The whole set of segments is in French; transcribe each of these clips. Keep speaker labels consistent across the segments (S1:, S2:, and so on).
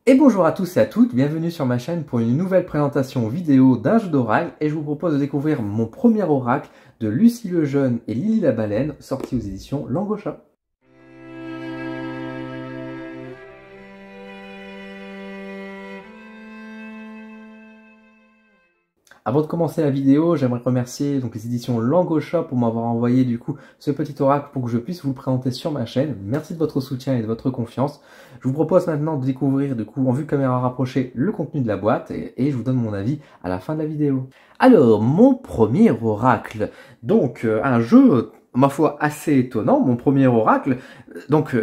S1: Et bonjour à tous et à toutes, bienvenue sur ma chaîne pour une nouvelle présentation vidéo d'un jeu d'oracle et je vous propose de découvrir mon premier oracle de Lucie le Jeune et Lily la Baleine, sorti aux éditions Langosha. Avant de commencer la vidéo, j'aimerais remercier les éditions Langosha pour m'avoir envoyé ce petit oracle pour que je puisse vous le présenter sur ma chaîne. Merci de votre soutien et de votre confiance. Je vous propose maintenant de découvrir en vue caméra rapprochée le contenu de la boîte et je vous donne mon avis à la fin de la vidéo. Alors, mon premier oracle. Un jeu, ma foi, assez étonnant. Mon premier oracle,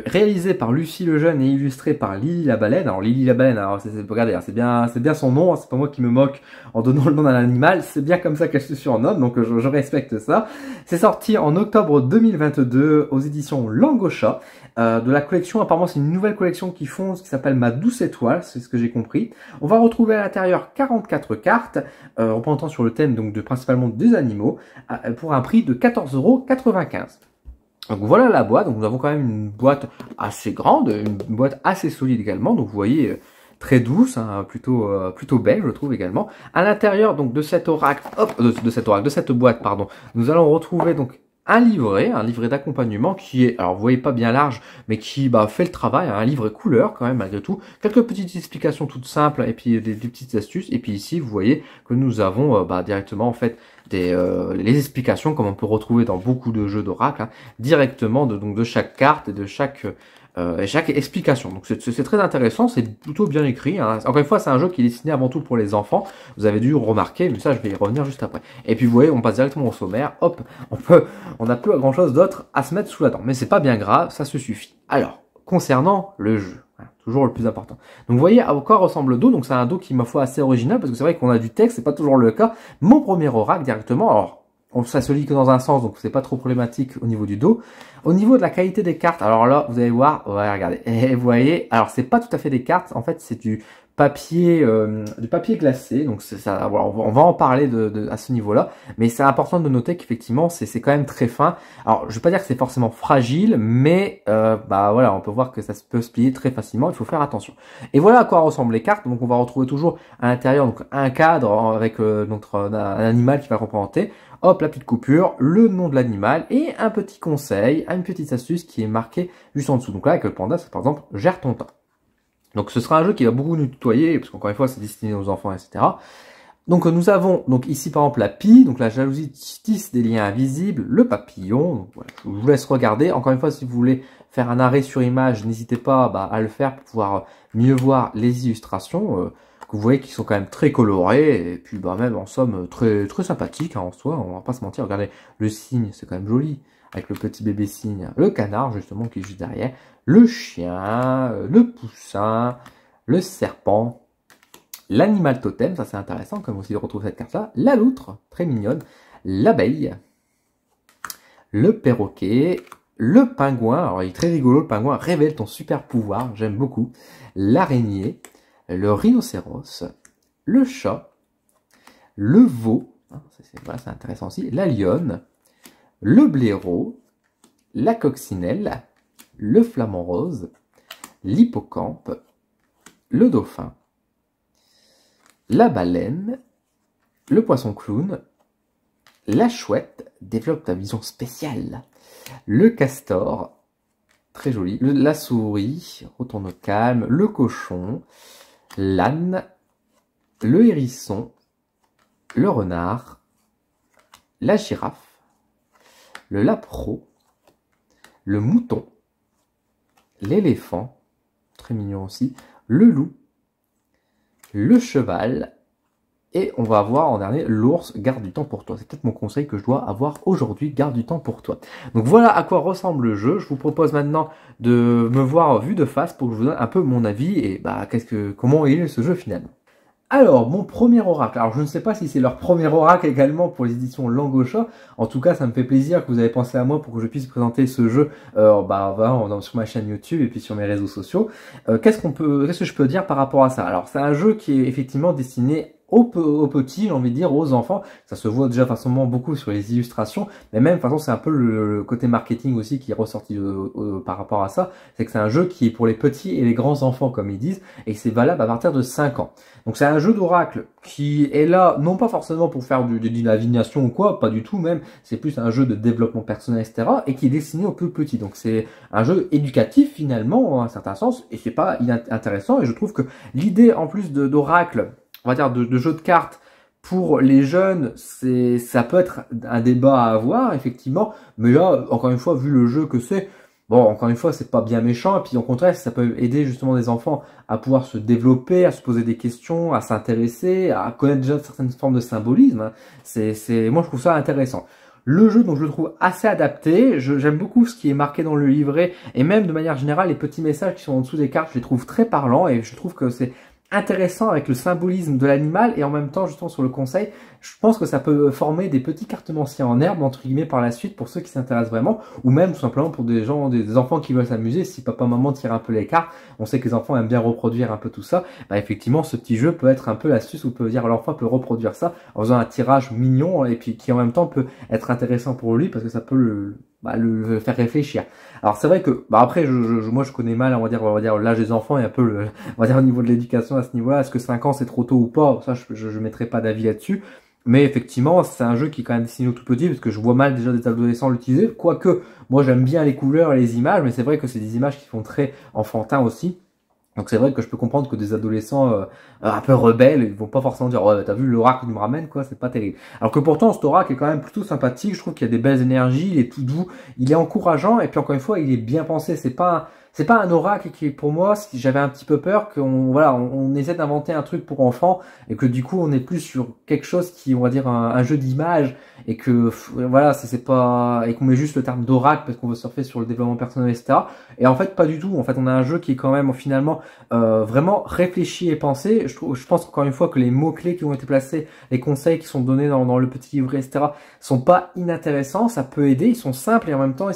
S1: réalisé par Lucie le Jeune et illustré par Lily la Baleine. Alors Lily la Baleine, alors regardez, c'est bien son nom, c'est pas moi qui me moque en donnant le nom d'un animal, c'est bien comme ça qu'elle se surnomme, donc je respecte ça. C'est sorti en octobre 2022 aux éditions Langosha. De la collection, apparemment c'est une nouvelle collection qu'ils font, ce qui s'appelle Ma Douce Étoile, c'est ce que j'ai compris. On va retrouver à l'intérieur 44 cartes, représentant sur le thème principalement des animaux, pour un prix de 14,95 €. Donc voilà la boîte, donc nous avons quand même une boîte assez grande, une boîte assez solide également, donc vous voyez très douce, hein, plutôt belle je trouve également. À l'intérieur de cet oracle, de cette boîte pardon, nous allons retrouver un livret d'accompagnement qui est, alors vous voyez pas bien large, mais qui fait le travail, hein, un livret couleur quand même malgré tout, quelques petites explications toutes simples et puis des petites astuces, et puis ici vous voyez que nous avons directement en fait les explications comme on peut retrouver dans beaucoup de jeux d'oracle, hein, directement de chaque carte et de chaque explication. Donc c'est très intéressant, c'est plutôt bien écrit, hein. Encore une fois, c'est un jeu qui est destiné avant tout pour les enfants. Vous avez dû remarquer, mais ça je vais y revenir juste après. Et puis vous voyez, on passe directement au sommaire. Hop, on n'a plus grand chose d'autre à se mettre sous la dent. Mais c'est pas bien grave, ça se suffit. Alors, concernant le jeu, hein, toujours le plus important. Donc vous voyez à quoi ressemble le dos. Donc c'est un dos qui ma foi assez original parce que c'est vrai qu'on a du texte, c'est pas toujours le cas. Mon premier oracle directement, alors ça se lit que dans un sens, donc c'est pas trop problématique au niveau du dos. Au niveau de la qualité des cartes, alors là, vous allez voir, ouais, regardez, et vous voyez, alors c'est pas tout à fait des cartes, en fait c'est du papier glacé, donc c'est ça. Voilà, on va en parler à ce niveau-là, mais c'est important de noter qu'effectivement c'est quand même très fin. Alors je vais pas dire que c'est forcément fragile, mais voilà, on peut voir que ça peut se plier très facilement. Il faut faire attention. Et voilà à quoi ressemblent les cartes. Donc on va retrouver toujours à l'intérieur un cadre avec un animal qui va représenter. Hop, la petite coupure, le nom de l'animal et un petit conseil, une petite astuce qui est marquée juste en dessous. Donc là, avec le panda, c'est par exemple « Gère ton temps ». Donc ce sera un jeu qui va beaucoup nous tutoyer, parce qu'encore une fois, c'est destiné aux enfants, etc. Donc nous avons ici par exemple la pie, donc la jalousie tisse des liens invisibles, le papillon. Donc, voilà, je vous laisse regarder. Encore une fois, si vous voulez faire un arrêt sur image, n'hésitez pas à le faire pour pouvoir mieux voir les illustrations. Que vous voyez qui sont quand même très colorés et puis même en somme très sympathiques, hein, en soi, on va pas se mentir. Regardez, le cygne c'est quand même joli avec le petit bébé cygne, le canard justement qui est juste derrière, le chien, le poussin, le serpent, l'animal totem, ça c'est intéressant comme aussi de retrouver cette carte là, la loutre très mignonne, l'abeille, le perroquet, le pingouin, alors il est très rigolo le pingouin, révèle ton super pouvoir, j'aime beaucoup, l'araignée, le rhinocéros, le chat, le veau, hein, c'est intéressant aussi, la lionne, le blaireau, la coccinelle, le flamant rose, l'hippocampe, le dauphin, la baleine, le poisson clown, la chouette, développe ta vision spéciale, le castor, très joli, la souris, retourne au calme, le cochon, l'âne, le hérisson, le renard, la girafe, le lapreau, le mouton, l'éléphant, très mignon aussi, le loup, le cheval, et on va avoir en dernier l'ours, garde du temps pour toi. C'est peut-être mon conseil que je dois avoir aujourd'hui, garde du temps pour toi. Donc voilà à quoi ressemble le jeu. Je vous propose maintenant de me voir vue de face pour que je vous donne un peu mon avis et comment est ce jeu finalement. Alors, mon premier oracle. Alors, je ne sais pas si c'est leur premier oracle également pour les éditions Langosha. En tout cas, ça me fait plaisir que vous avez pensé à moi pour que je puisse présenter ce jeu sur ma chaîne YouTube et puis sur mes réseaux sociaux. Qu'est-ce que je peux dire par rapport à ça? Alors, c'est un jeu qui est effectivement destiné aux petits, j'ai envie de dire, aux enfants. Ça se voit déjà facilement beaucoup sur les illustrations, mais même de toute façon c'est un peu le côté marketing aussi qui est ressorti par rapport à ça, c'est que c'est un jeu qui est pour les petits et les grands enfants comme ils disent, et c'est valable à partir de 5 ans. Donc c'est un jeu d'oracle qui est là, non pas forcément pour faire de la divination ou quoi, pas du tout même, c'est plus un jeu de développement personnel, etc. et qui est destiné aux plus petits. Donc c'est un jeu éducatif finalement, à un certain sens, et c'est pas inintéressant, et je trouve que l'idée en plus d'oracle, on va dire de jeu de cartes pour les jeunes, ça peut être un débat à avoir effectivement, mais là encore une fois vu le jeu que c'est, bon encore une fois c'est pas bien méchant, et puis au contraire ça peut aider justement des enfants à pouvoir se développer, à se poser des questions, à s'intéresser, à connaître déjà certaines formes de symbolisme. Hein. Moi je trouve ça intéressant. Le jeu, donc je le trouve assez adapté, j'aime beaucoup ce qui est marqué dans le livret, et même de manière générale les petits messages qui sont en dessous des cartes, je les trouve très parlants, et je trouve que c'est intéressant avec le symbolisme de l'animal, et en même temps justement sur le conseil, je pense que ça peut former des petits cartomanciers en herbe entre guillemets par la suite pour ceux qui s'intéressent vraiment, ou même tout simplement pour des enfants qui veulent s'amuser. Si papa maman tire un peu les cartes, on sait que les enfants aiment bien reproduire un peu tout ça, bah effectivement ce petit jeu peut être un peu l'astuce où peut dire l'enfant peut reproduire ça en faisant un tirage mignon, et puis qui en même temps peut être intéressant pour lui parce que ça peut le faire réfléchir. Alors c'est vrai que après moi je connais mal on va dire l'âge des enfants et un peu on va dire au niveau de l'éducation à ce niveau-là, est-ce que 5 ans c'est trop tôt ou pas, ça je mettrai pas d'avis là-dessus. Mais effectivement, c'est un jeu qui est quand même destiné aux tout petits, parce que je vois mal déjà des adolescents l'utiliser, quoique moi j'aime bien les couleurs et les images, mais c'est vrai que c'est des images qui font très enfantin aussi. Donc c'est vrai que je peux comprendre que des adolescents un peu rebelles, ils vont pas forcément dire ouais t'as vu l'oracle qui me ramène quoi, c'est pas terrible. Alors que pourtant cet oracle est quand même plutôt sympathique, je trouve qu'il y a des belles énergies, il est tout doux, il est encourageant, et puis encore une fois il est bien pensé. C'est pas un oracle qui pour moi, j'avais un petit peu peur on essaie d'inventer un truc pour enfants et que du coup on est plus sur quelque chose qui on va dire un jeu d'image, et que voilà c'est pas, et qu'on met juste le terme d'oracle parce qu'on veut surfer sur le développement personnel, etc. Et en fait pas du tout. En fait on a un jeu qui est quand même finalement vraiment réfléchi et pensé. Je pense encore une fois que les mots clés qui ont été placés, les conseils qui sont donnés dans le petit livret, etc. sont pas inintéressants. Ça peut aider, ils sont simples et en même temps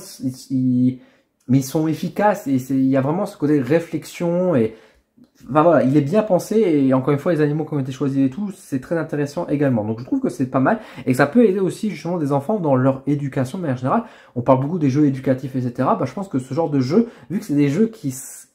S1: mais ils sont efficaces, et il y a vraiment ce côté réflexion, et enfin voilà, il est bien pensé, et encore une fois les animaux qui ont été choisis et tout, c'est très intéressant également. Donc je trouve que c'est pas mal, et que ça peut aider aussi justement des enfants dans leur éducation de manière générale. On parle beaucoup des jeux éducatifs, etc. Bah, je pense que ce genre de jeu, vu que c'est des jeux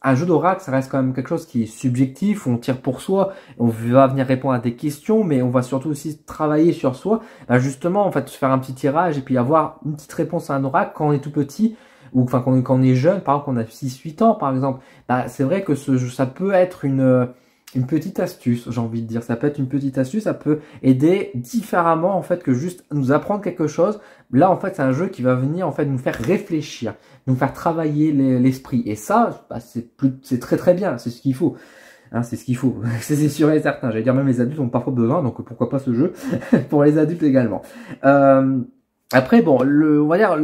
S1: un jeu d'oracle, ça reste quand même quelque chose qui est subjectif, on tire pour soi, on va venir répondre à des questions, mais on va surtout aussi travailler sur soi. Bah justement, en fait, se faire un petit tirage et puis avoir une petite réponse à un oracle quand on est tout petit, ou enfin quand on est jeune, par exemple, qu'on a 6-8 ans par exemple, bah c'est vrai que ça peut être une petite astuce, j'ai envie de dire. Ça peut être une petite astuce, ça peut aider différemment en fait que juste nous apprendre quelque chose. Là en fait c'est un jeu qui va venir en fait nous faire réfléchir, nous faire travailler l'esprit, et ça bah, c'est très très bien, c'est ce qu'il faut. Hein, c'est ce qu'il faut, c'est sûr et certain. J'allais dire même les adultes ont parfois besoin, donc pourquoi pas ce jeu pour les adultes également. Après, bon, on va dire,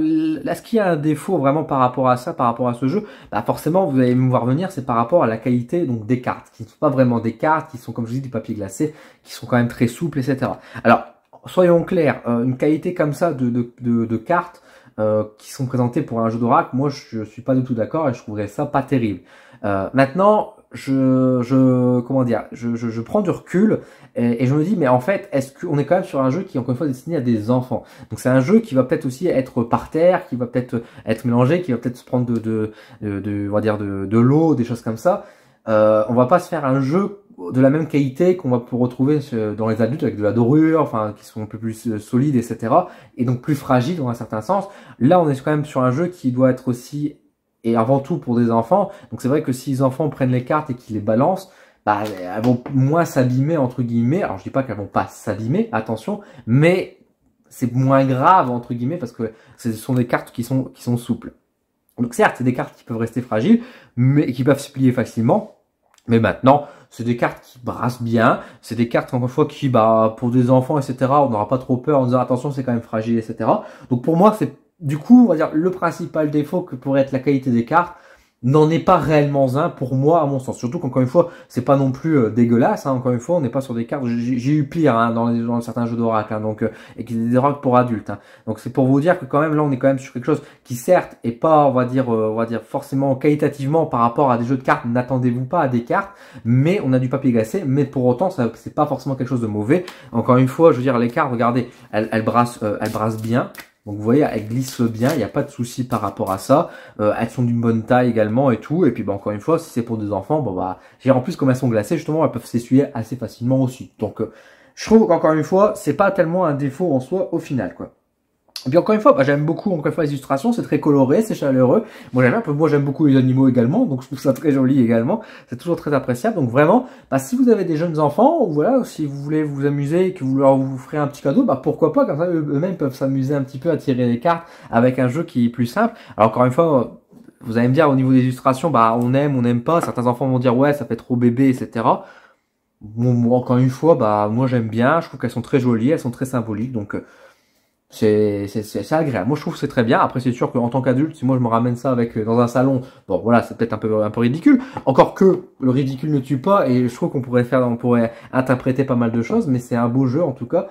S1: est-ce qu'il y a un défaut vraiment par rapport à ça, par rapport à ce jeu? Bah forcément, vous allez me voir venir, c'est par rapport à la qualité donc des cartes, qui ne sont pas vraiment des cartes, qui sont comme je dis du papier glacé, qui sont quand même très souples, etc. Alors, soyons clairs, une qualité comme ça de cartes qui sont présentées pour un jeu d'oracle, moi je suis pas du tout d'accord, et je trouverais ça pas terrible. Maintenant, comment dire, je prends du recul, et je me dis mais en fait est-ce qu'on est quand même sur un jeu qui est encore une fois destiné à des enfants, donc c'est un jeu qui va peut-être aussi être par terre, qui va peut-être être mélangé, qui va peut-être se prendre on va dire de l'eau, des choses comme ça. On va pas se faire un jeu de la même qualité qu'on va pouvoir retrouver dans les adultes avec de la dorure, enfin qui sont un peu plus solides, etc. et donc plus fragiles dans un certain sens. Là on est quand même sur un jeu qui doit être aussi et avant tout pour des enfants. Donc c'est vrai que si les enfants prennent les cartes et qu'ils les balancent, bah elles vont moins s'abîmer entre guillemets. Alors je dis pas qu'elles vont pas s'abîmer, attention, mais c'est moins grave entre guillemets parce que ce sont des cartes qui sont souples. Donc certes, c'est des cartes qui peuvent rester fragiles, mais qui peuvent se plier facilement. Mais maintenant, c'est des cartes qui brassent bien. C'est des cartes, encore une fois, qui, bah, pour des enfants, etc., on n'aura pas trop peur en disant attention, c'est quand même fragile, etc. Donc pour moi, c'est du coup, on va dire, le principal défaut que pourrait être la qualité des cartes, n'en est pas réellement un pour moi à mon sens. Surtout qu'encore une fois, c'est pas non plus dégueulasse. Hein, encore une fois, on n'est pas sur des cartes. J'ai eu pire hein, dans certains jeux d'oracle, hein, donc et qui étaient des oracles pour adultes. Hein. Donc c'est pour vous dire que quand même là, on est quand même sur quelque chose qui certes est pas, on va dire forcément qualitativement par rapport à des jeux de cartes. N'attendez-vous pas à des cartes, mais on a du papier glacé. Mais pour autant, ça c'est pas forcément quelque chose de mauvais. Encore une fois, je veux dire les cartes, regardez, elles brassent bien. Donc vous voyez, elles glissent bien, il n'y a pas de souci par rapport à ça. Elles sont d'une bonne taille également et tout. Et puis bah, encore une fois, si c'est pour des enfants, bon bah, en plus comme elles sont glacées, justement, elles peuvent s'essuyer assez facilement aussi. Donc je trouve qu'encore une fois, c'est pas tellement un défaut en soi au final, quoi. Et puis encore une fois, bah, j'aime beaucoup encore une fois les illustrations, c'est très coloré, c'est chaleureux. Moi j'aime beaucoup les animaux également, donc je trouve ça très joli également. C'est toujours très appréciable. Donc vraiment, bah, si vous avez des jeunes enfants, ou voilà, si vous voulez vous amuser et que vous ferez un petit cadeau, bah pourquoi pas, comme ça eux-mêmes peuvent s'amuser un petit peu à tirer les cartes avec un jeu qui est plus simple. Alors encore une fois, vous allez me dire au niveau des illustrations, bah on n'aime pas. Certains enfants vont dire ouais, ça fait trop bébé, etc. Bon, moi, encore une fois, bah moi j'aime bien, je trouve qu'elles sont très jolies, elles sont très symboliques, donc c'est agréable. Moi, je trouve que c'est très bien. Après, c'est sûr qu'en tant qu'adulte, si moi je me ramène ça avec dans un salon, bon, voilà, c'est peut-être un peu ridicule. Encore que le ridicule ne tue pas, et je trouve on pourrait interpréter pas mal de choses, mais c'est un beau jeu en tout cas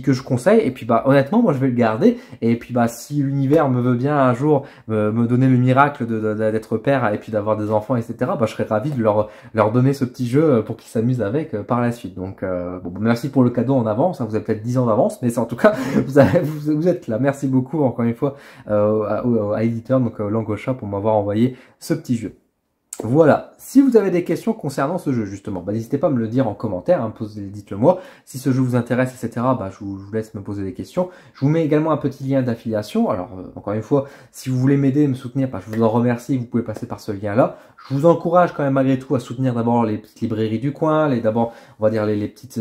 S1: que je conseille. Et puis bah honnêtement, moi je vais le garder. Et puis bah si l'univers me veut bien un jour me donner le miracle d'être père et puis d'avoir des enfants, etc. Bah je serais ravi de leur donner ce petit jeu pour qu'ils s'amusent avec par la suite. Donc bon, merci pour le cadeau en avance. Hein, vous avez peut-être 10 ans d'avance, mais c'est en tout cas vous êtes là. Merci beaucoup encore une fois à l'éditeur, donc Langosha, pour m'avoir envoyé ce petit jeu. Voilà, si vous avez des questions concernant ce jeu justement, bah, n'hésitez pas à me le dire en commentaire, hein, dites-le moi. Si ce jeu vous intéresse, etc., bah, je vous laisse me poser des questions. Je vous mets également un petit lien d'affiliation. Alors, encore une fois, si vous voulez m'aider, me soutenir, bah, je vous en remercie, vous pouvez passer par ce lien-là. Je vous encourage quand même malgré tout à soutenir d'abord les petites librairies du coin, d'abord, on va dire les petites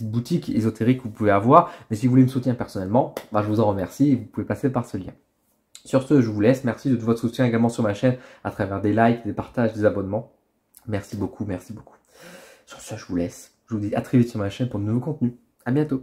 S1: boutiques ésotériques que vous pouvez avoir. Mais si vous voulez me soutenir personnellement, bah, je vous en remercie et vous pouvez passer par ce lien. Sur ce, je vous laisse. Merci de votre soutien également sur ma chaîne à travers des likes, des partages, des abonnements. Merci beaucoup, merci beaucoup. Sur ce, je vous laisse. Je vous dis à très vite sur ma chaîne pour de nouveaux contenus. À bientôt.